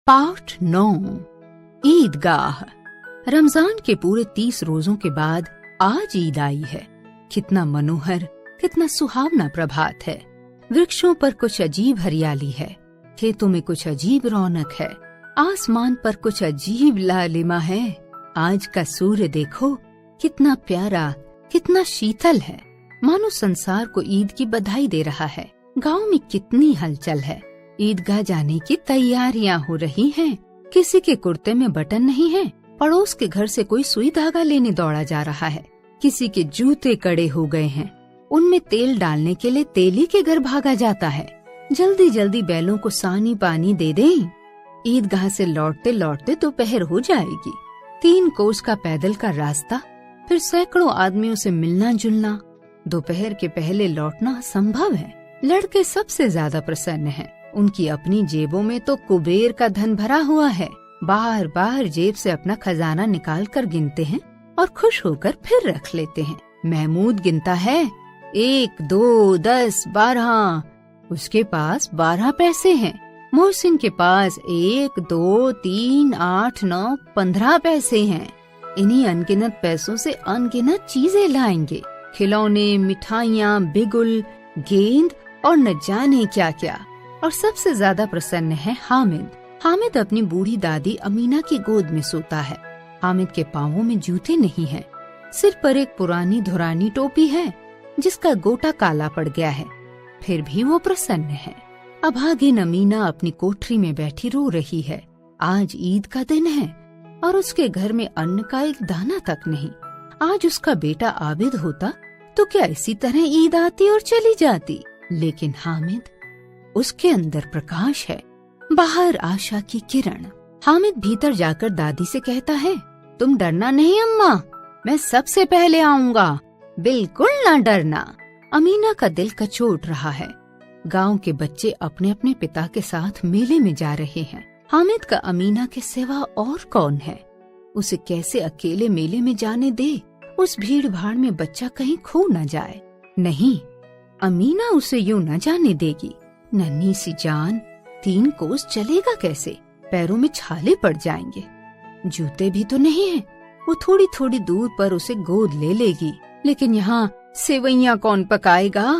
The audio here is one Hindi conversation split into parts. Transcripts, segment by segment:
पार्ट 9 ईदगाह। रमजान के पूरे 30 रोजों के बाद आज ईद आई है। कितना मनोहर, कितना सुहावना प्रभात है। वृक्षों पर कुछ अजीब हरियाली है, खेतों में कुछ अजीब रौनक है, आसमान पर कुछ अजीब लालिमा है। आज का सूर्य देखो, कितना प्यारा, कितना शीतल है, मानो संसार को ईद की बधाई दे रहा है। गांव में कितनी हलचल है। ईदगाह जाने की तैयारियां हो रही हैं। किसी के कुर्ते में बटन नहीं है, पड़ोस के घर से कोई सुई धागा लेने दौड़ा जा रहा है। किसी के जूते कड़े हो गए हैं, उनमें तेल डालने के लिए तेली के घर भागा जाता है। जल्दी जल्दी बैलों को सानी पानी दे दें। ईदगाह से लौटते लौटते दोपहर हो जाएगी। 3 कोस का पैदल का रास्ता, फिर सैकड़ों आदमियों से मिलना जुलना। दोपहर के पहले लौटना संभव है। लड़के सबसे ज्यादा प्रसन्न हैं। उनकी अपनी जेबों में तो कुबेर का धन भरा हुआ है। बार बार जेब से अपना खजाना निकाल कर गिनते हैं और खुश होकर फिर रख लेते हैं। महमूद गिनता है 1, 2, 10, 12। उसके पास 12 पैसे हैं। मोहसिन के पास 1, 2, 3, 8, 9, 15 पैसे हैं। इन्हीं अनगिनत पैसों से अनगिनत चीजें लाएंगे। खिलौने, मिठाइयाँ, बिगुल, गेंद और न जाने क्या क्या। और सबसे ज्यादा प्रसन्न है हामिद। हामिद अपनी बूढ़ी दादी अमीना की गोद में सोता है। हामिद के पाँवों में जूते नहीं हैं। सिर पर एक पुरानी धुरानी टोपी है जिसका गोटा काला पड़ गया है। फिर भी वो प्रसन्न है। अभागिन अमीना अपनी कोठरी में बैठी रो रही है। आज ईद का दिन है और उसके घर में अन्न का एक दाना तक नहीं। आज उसका बेटा आबिद होता तो क्या इसी तरह ईद आती और चली जाती। लेकिन हामिद, उसके अंदर प्रकाश है, बाहर आशा की किरण। हामिद भीतर जाकर दादी से कहता है, तुम डरना नहीं अम्मा, मैं सबसे पहले आऊंगा, बिल्कुल ना डरना। अमीना का दिल कचोट रहा है। गांव के बच्चे अपने अपने पिता के साथ मेले में जा रहे हैं। हामिद का अमीना के सिवा और कौन है। उसे कैसे अकेले मेले में जाने दे। उस भीड़ भाड़ में बच्चा कहीं खो न जाए। नहीं, अमीना उसे यूं न जाने देगी। नन्ही सी जान, 3 कोस चलेगा कैसे। पैरों में छाले पड़ जाएंगे। जूते भी तो नहीं है। वो थोड़ी थोड़ी दूर पर उसे गोद ले लेगी। लेकिन यहाँ सेवैयाँ कौन पकाएगा।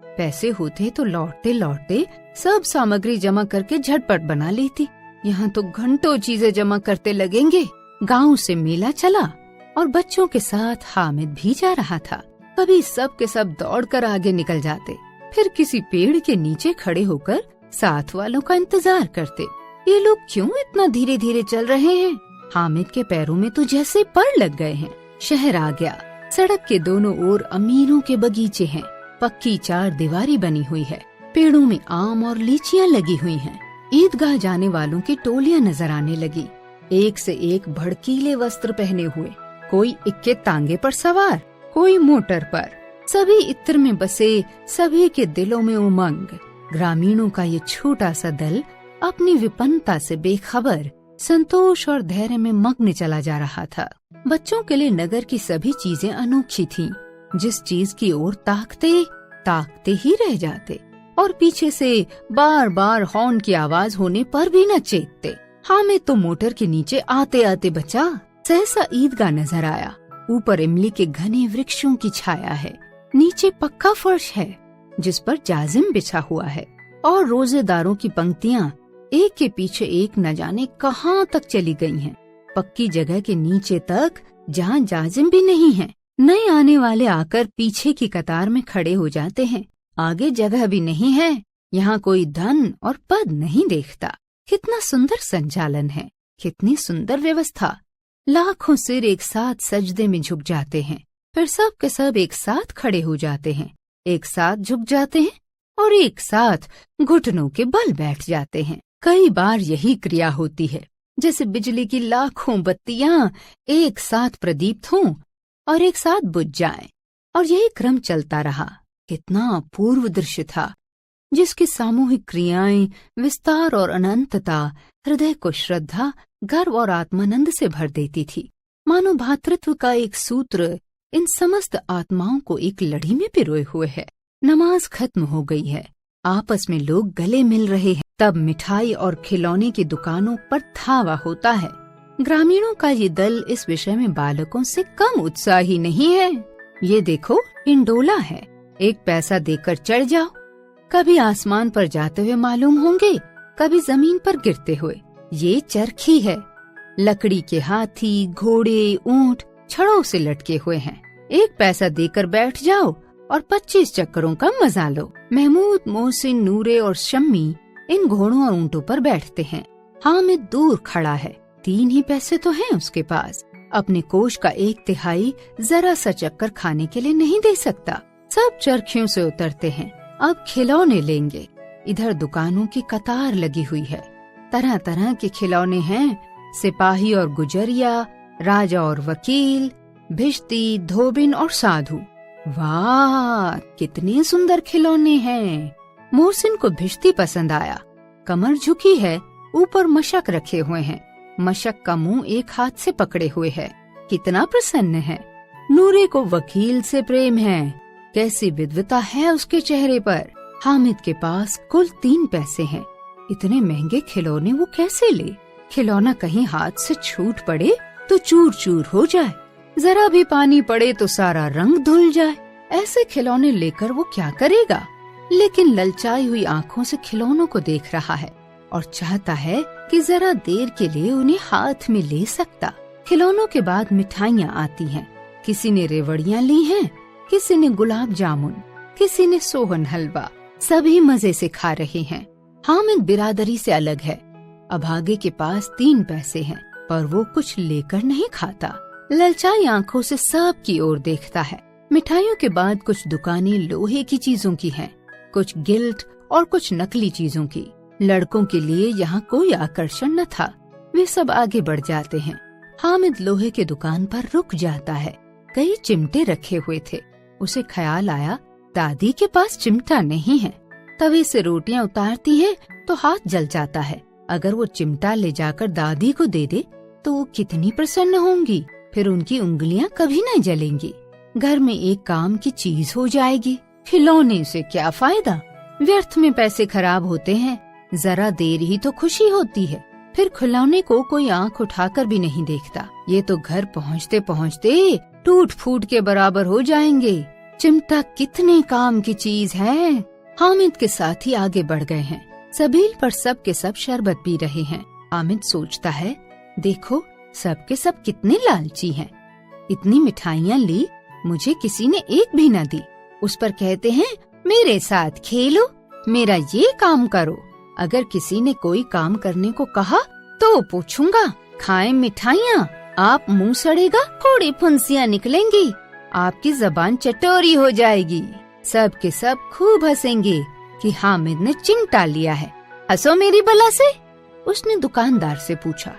पैसे होते तो लौटते लौटते सब सामग्री जमा करके झटपट बना लेती। यहाँ तो घंटों चीजें जमा करते लगेंगे। गांव से मेला चला और बच्चों के साथ हामिद भी जा रहा था। कभी सब के सब दौड़कर आगे निकल जाते, फिर किसी पेड़ के नीचे खड़े होकर साथ वालों का इंतजार करते। ये लोग क्यों इतना धीरे धीरे चल रहे हैं। हामिद के पैरों में तो जैसे पर लग गए हैं। शहर आ गया। सड़क के दोनों ओर अमीरों के बगीचे हैं। पक्की 4 दीवारी बनी हुई है। पेड़ों में आम और लीचियाँ लगी हुई हैं। ईदगाह जाने वालों की टोलियाँ नजर आने लगी। एक से एक भड़कीले वस्त्र पहने हुए। कोई इक्के तांगे पर सवार, कोई मोटर पर। सभी इत्र में बसे, सभी के दिलों में उमंग। ग्रामीणों का ये छोटा सा दल अपनी विपन्नता से बेखबर संतोष और धैर्य में मग्न चला जा रहा था। बच्चों के लिए नगर की सभी चीजें अनोखी थीं। जिस चीज की ओर ताकते ताकते ही रह जाते और पीछे से बार बार हॉर्न की आवाज होने पर भी न चेतते। हामिद तो मोटर के नीचे आते आते बचा। सहसा ईदगाह नजर आया। ऊपर इमली के घने वृक्षों की छाया है। नीचे पक्का फर्श है जिस पर जाजिम बिछा हुआ है और रोजेदारों की पंक्तियां एक के पीछे एक न जाने कहां तक चली गई हैं। पक्की जगह के नीचे तक जहां जाजिम भी नहीं है। नए आने वाले आकर पीछे की कतार में खड़े हो जाते हैं। आगे जगह भी नहीं है। यहाँ कोई धन और पद नहीं देखता। कितना सुंदर संचालन है, कितनी सुंदर व्यवस्था। लाखों सिर एक साथ सजदे में झुक जाते हैं, फिर सब के सब एक साथ खड़े हो जाते हैं, एक साथ झुक जाते हैं और एक साथ घुटनों के बल बैठ जाते हैं। कई बार यही क्रिया होती है, जैसे बिजली की लाखों बत्तियां एक साथ प्रदीप्त हों और एक साथ बुझ जाएं। और यही क्रम चलता रहा। कितना अपूर्व दृश्य था, जिसकी सामूहिक क्रियाएं, विस्तार और अनंतता हृदय को श्रद्धा, गर्व और आत्मानंद से भर देती थी। मानो भातृत्व का एक सूत्र इन समस्त आत्माओं को एक लड़ी में पिरोए हुए है। नमाज खत्म हो गई है। आपस में लोग गले मिल रहे हैं। तब मिठाई और खिलौने की दुकानों पर धावा होता है। ग्रामीणों का ये दल इस विषय में बालकों से कम उत्साही नहीं है। ये देखो, इंडोला है, 1 पैसा देकर चढ़ जाओ। कभी आसमान पर जाते हुए मालूम होंगे, कभी जमीन पर गिरते हुए। ये चरखी है। लकड़ी के हाथी, घोड़े, ऊंट छड़ों से लटके हुए हैं। 1 पैसा देकर बैठ जाओ और 25 चक्करों का मजा लो। महमूद, मोहसिन, नूरे और शम्मी इन घोड़ों और ऊंटों पर बैठते हैं। हामिद दूर खड़ा है। 3 ही पैसे तो हैं उसके पास। अपने कोष का 1/3 जरा सा चक्कर खाने के लिए नहीं दे सकता। सब चरखियों से उतरते हैं। अब खिलौने लेंगे। इधर दुकानों की कतार लगी हुई है। तरह तरह के खिलौने हैं। सिपाही और गुजरिया, राजा और वकील, भिश्ती, धोबिन और साधु। वाह, कितने सुंदर खिलौने हैं। मोहसिन को भिश्ती पसंद आया। कमर झुकी है, ऊपर मशक रखे हुए हैं। मशक का मुंह 1 हाथ से पकड़े हुए है। कितना प्रसन्न है। नूरे को वकील से प्रेम है। कैसी विद्वता है उसके चेहरे पर। हामिद के पास कुल 3 पैसे हैं। इतने महंगे खिलौने वो कैसे ले? खिलौना कहीं हाथ से छूट पड़े तो चूर चूर हो जाए, जरा भी पानी पड़े तो सारा रंग धुल जाए। ऐसे खिलौने लेकर वो क्या करेगा? लेकिन ललचाई हुई आंखों से खिलौनों को देख रहा है और चाहता है कि जरा देर के लिए उन्हें हाथ में ले सकता। खिलौनों के बाद मिठाइयाँ आती हैं। किसी ने रेवड़ियाँ ली हैं, किसी ने गुलाब जामुन, किसी ने सोहन हलवा। सभी मजे से खा रहे हैं। हामिद बिरादरी से अलग है। अभागे के पास 3 पैसे हैं, पर वो कुछ लेकर नहीं खाता। ललचाई आंखों से सब की ओर देखता है। मिठाइयों के बाद कुछ दुकानें लोहे की चीजों की हैं, कुछ गिल्ट और कुछ नकली चीजों की। लड़कों के लिए यहाँ कोई आकर्षण न था। वे सब आगे बढ़ जाते हैं। हामिद लोहे के दुकान पर रुक जाता है। कई चिमटे रखे हुए थे। उसे ख्याल आया, दादी के पास चिमटा नहीं है। तवे से रोटियां उतारती है तो हाथ जल जाता है। अगर वो चिमटा ले जाकर दादी को दे दे तो वो कितनी प्रसन्न होंगी। फिर उनकी उंगलियां कभी न जलेंगी। घर में एक काम की चीज हो जाएगी। खिलौने से क्या फायदा? व्यर्थ में पैसे खराब होते हैं। जरा देर ही तो खुशी होती है। फिर खिलौने को कोई आंख उठाकर भी नहीं देखता। ये तो घर पहुँचते पहुँचते टूट फूट के बराबर हो जाएंगे। चिमटा कितने काम की चीज है। हामिद के साथी आगे बढ़ गए हैं। सबील पर सब के सब शरबत पी रहे हैं। हामिद सोचता है, देखो सब के सब कितने लालची हैं। इतनी मिठाइयाँ ली, मुझे किसी ने एक भी न दी। उस पर कहते हैं मेरे साथ खेलो, मेरा ये काम करो। अगर किसी ने कोई काम करने को कहा तो पूछूंगा, खाएं मिठाइयाँ, आप मुंह सड़ेगा, थोड़ी फुंसियाँ निकलेंगी, आपकी जबान चटोरी हो जाएगी। सब के सब खूब हंसेंगे कि हामिद ने चिमटा लिया है। हंसो मेरी बला से। उसने दुकानदार से पूछा,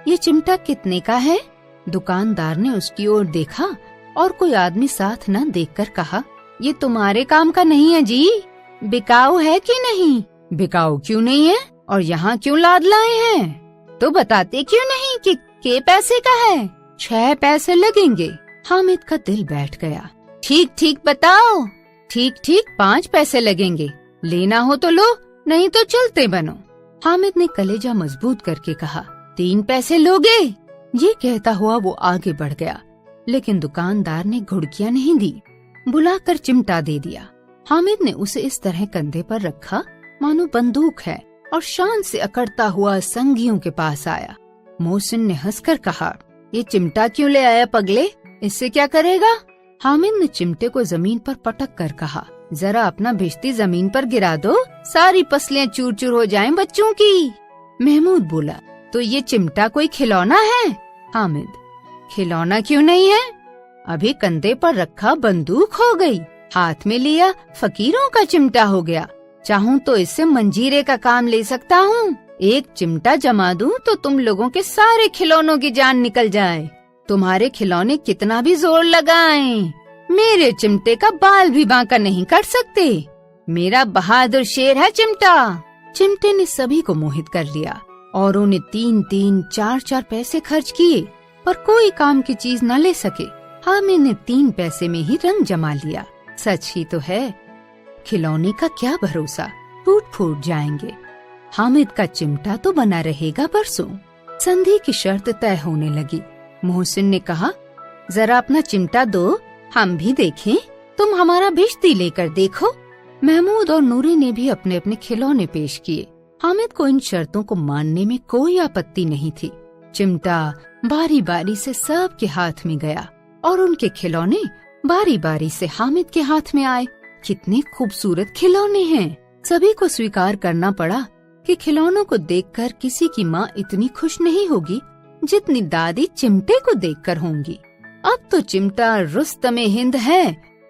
ये चिमटा कितने का है? दुकानदार ने उसकी ओर देखा और कोई आदमी साथ न देखकर कहा, ये तुम्हारे काम का नहीं है जी। बिकाऊ है कि नहीं? बिकाऊ क्यों नहीं है और यहाँ क्यों लाद लाए हैं? तो बताते क्यों नहीं कि के पैसे का है? 6 पैसे लगेंगे। हामिद का दिल बैठ गया। ठीक ठीक बताओ। ठीक ठीक 5 पैसे लगेंगे। लेना हो तो लो, नहीं तो चलते बनो। हामिद ने कलेजा मजबूत करके कहा, 3 पैसे लोगे? ये कहता हुआ वो आगे बढ़ गया, लेकिन दुकानदार ने घुड़कियां नहीं दी। बुलाकर चिमटा दे दिया। हामिद ने उसे इस तरह कंधे पर रखा मानो बंदूक है और शान से अकड़ता हुआ संगियों के पास आया। मोहसिन ने हंसकर कहा, ये चिमटा क्यों ले आया पगले? इससे क्या करेगा? हामिद ने चिमटे को जमीन पर पटक कर कहा, जरा अपना भिश्ती जमीन पर गिरा दो, सारी पसलियां चूर चूर हो जाएं बच्चों की। महमूद बोला, तो ये चिमटा कोई खिलौना है? हामिद, खिलौना क्यों नहीं है? अभी कंधे पर रखा बंदूक हो गई, हाथ में लिया फकीरों का चिमटा हो गया। चाहूँ तो इससे मंजीरे का काम ले सकता हूँ। एक चिमटा जमा दूं तो तुम लोगों के सारे खिलौनों की जान निकल जाए। तुम्हारे खिलौने कितना भी जोर लगाएं, मेरे चिमटे का बाल भी बांका नहीं कर सकते। मेरा बहादुर शेर है चिमटा। चिमटे ने सभी को मोहित कर लिया। औरों ने 3-3, 4-4 पैसे खर्च किए, पर कोई काम की चीज न ले सके। हामिद ने 3 पैसे में ही रंग जमा लिया। सच ही तो है, खिलौने का क्या भरोसा, टूट फूट जाएंगे। हामिद का चिमटा तो बना रहेगा परसों। संधि की शर्त तय होने लगी। मोहसिन ने कहा, जरा अपना चिमटा दो, हम भी देखें। तुम हमारा भिश्ती लेकर देखो। महमूद और नूरे ने भी अपने अपने खिलौने पेश किए। हामिद को इन शर्तों को मानने में कोई आपत्ति नहीं थी। चिमटा बारी बारी से सबके हाथ में गया और उनके खिलौने बारी बारी से हामिद के हाथ में आए। कितने खूबसूरत खिलौने हैं। सभी को स्वीकार करना पड़ा कि खिलौनों को देखकर किसी की माँ इतनी खुश नहीं होगी जितनी दादी चिमटे को देखकर होंगी। अब तो चिमटा रुस्तमे हिंद है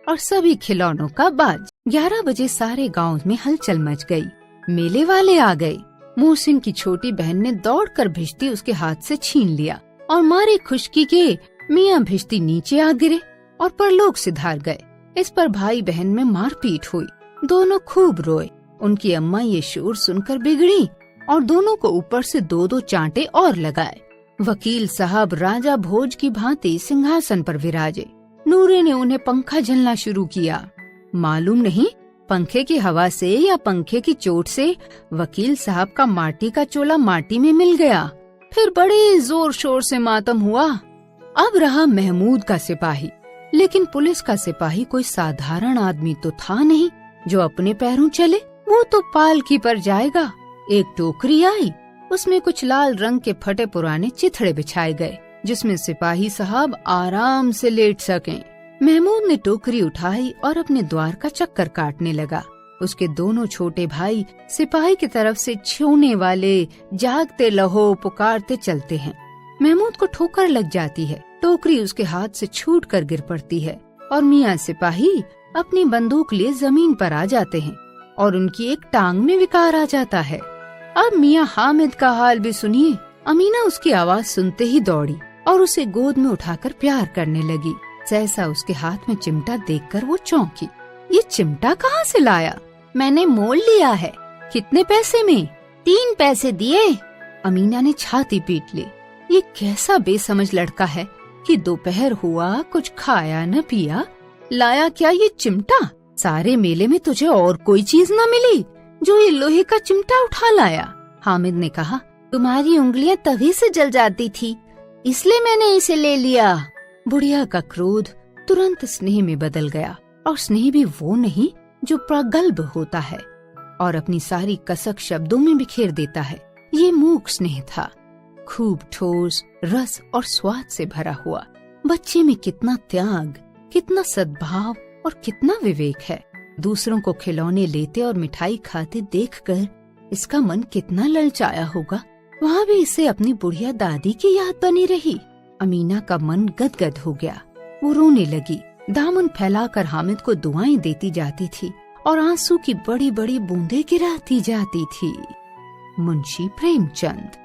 और सभी खिलौनों का बाज। 11 बजे सारे गांव में हलचल मच गई। मेले वाले आ गए। मोहसिन की छोटी बहन ने दौड़कर भिश्ती उसके हाथ से छीन लिया और मारे खुशकी के मियाँ भिश्ती नीचे आ गिरे और परलोक सिधार गए। इस पर भाई बहन में मारपीट हुई। दोनों खूब रोए। उनकी अम्मा ये शोर सुनकर बिगड़ी और दोनों को ऊपर से 2-2 चांटे और लगाए। वकील साहब राजा भोज की भांति सिंहासन पर विराजे। नूरे ने उन्हें पंखा झलना शुरू किया। मालूम नहीं पंखे की हवा से या पंखे की चोट से वकील साहब का माटी का चोला माटी में मिल गया। फिर बड़े जोर शोर से मातम हुआ। अब रहा महमूद का सिपाही, लेकिन पुलिस का सिपाही कोई साधारण आदमी तो था नहीं जो अपने पैरों चले। वो तो पालकी पर जाएगा। एक टोकरी आई, उसमें कुछ लाल रंग के फटे पुराने चिथड़े बिछाए गए जिसमें सिपाही साहब आराम से लेट सकें। महमूद ने टोकरी उठाई और अपने द्वार का चक्कर काटने लगा। उसके दोनों छोटे भाई सिपाही की तरफ से छूने वाले जागते लहो पुकारते चलते हैं। महमूद को ठोकर लग जाती है। टोकरी उसके हाथ से छूट कर गिर पड़ती है और मियाँ सिपाही अपनी बंदूक लिए जमीन पर आ जाते हैं और उनकी एक टांग में विकार आ जाता है। अब मियाँ हामिद का हाल भी सुनिए। अमीना उसकी आवाज सुनते ही दौड़ी और उसे गोद में उठाकर प्यार करने लगी। सहसा उसके हाथ में चिमटा देखकर वो चौंकी। ये चिमटा कहाँ से लाया? मैंने मोल लिया है। कितने पैसे में? 3 पैसे दिए। अमीना ने छाती पीट ली। ये कैसा बेसमझ लड़का है कि दोपहर हुआ कुछ खाया न पिया, लाया क्या ये चिमटा? सारे मेले में तुझे और कोई चीज न मिली जो ये लोहे का चिमटा उठा लाया। हामिद ने कहा, तुम्हारी उंगलियां तभी से जल जाती थी इसलिए मैंने इसे ले लिया। बुढ़िया का क्रोध तुरंत स्नेह में बदल गया और स्नेह भी वो नहीं जो प्रगल्भ होता है और अपनी सारी कसक शब्दों में बिखेर देता है। ये मूक स्नेह था, खूब ठोस, रस और स्वाद से भरा हुआ। बच्चे में कितना त्याग, कितना सद्भाव और कितना विवेक है। दूसरों को खिलौने लेते और मिठाई खाते देखकर इसका मन कितना ललचाया होगा। वहाँ भी इसे अपनी बुढ़िया दादी की याद बनी रही। अमीना का मन गदगद हो गया। वो रोने लगी, दामन फैलाकर हामिद को दुआएं देती जाती थी और आंसू की बड़ी बड़ी बूंदें गिराती जाती थी। मुंशी प्रेमचंद।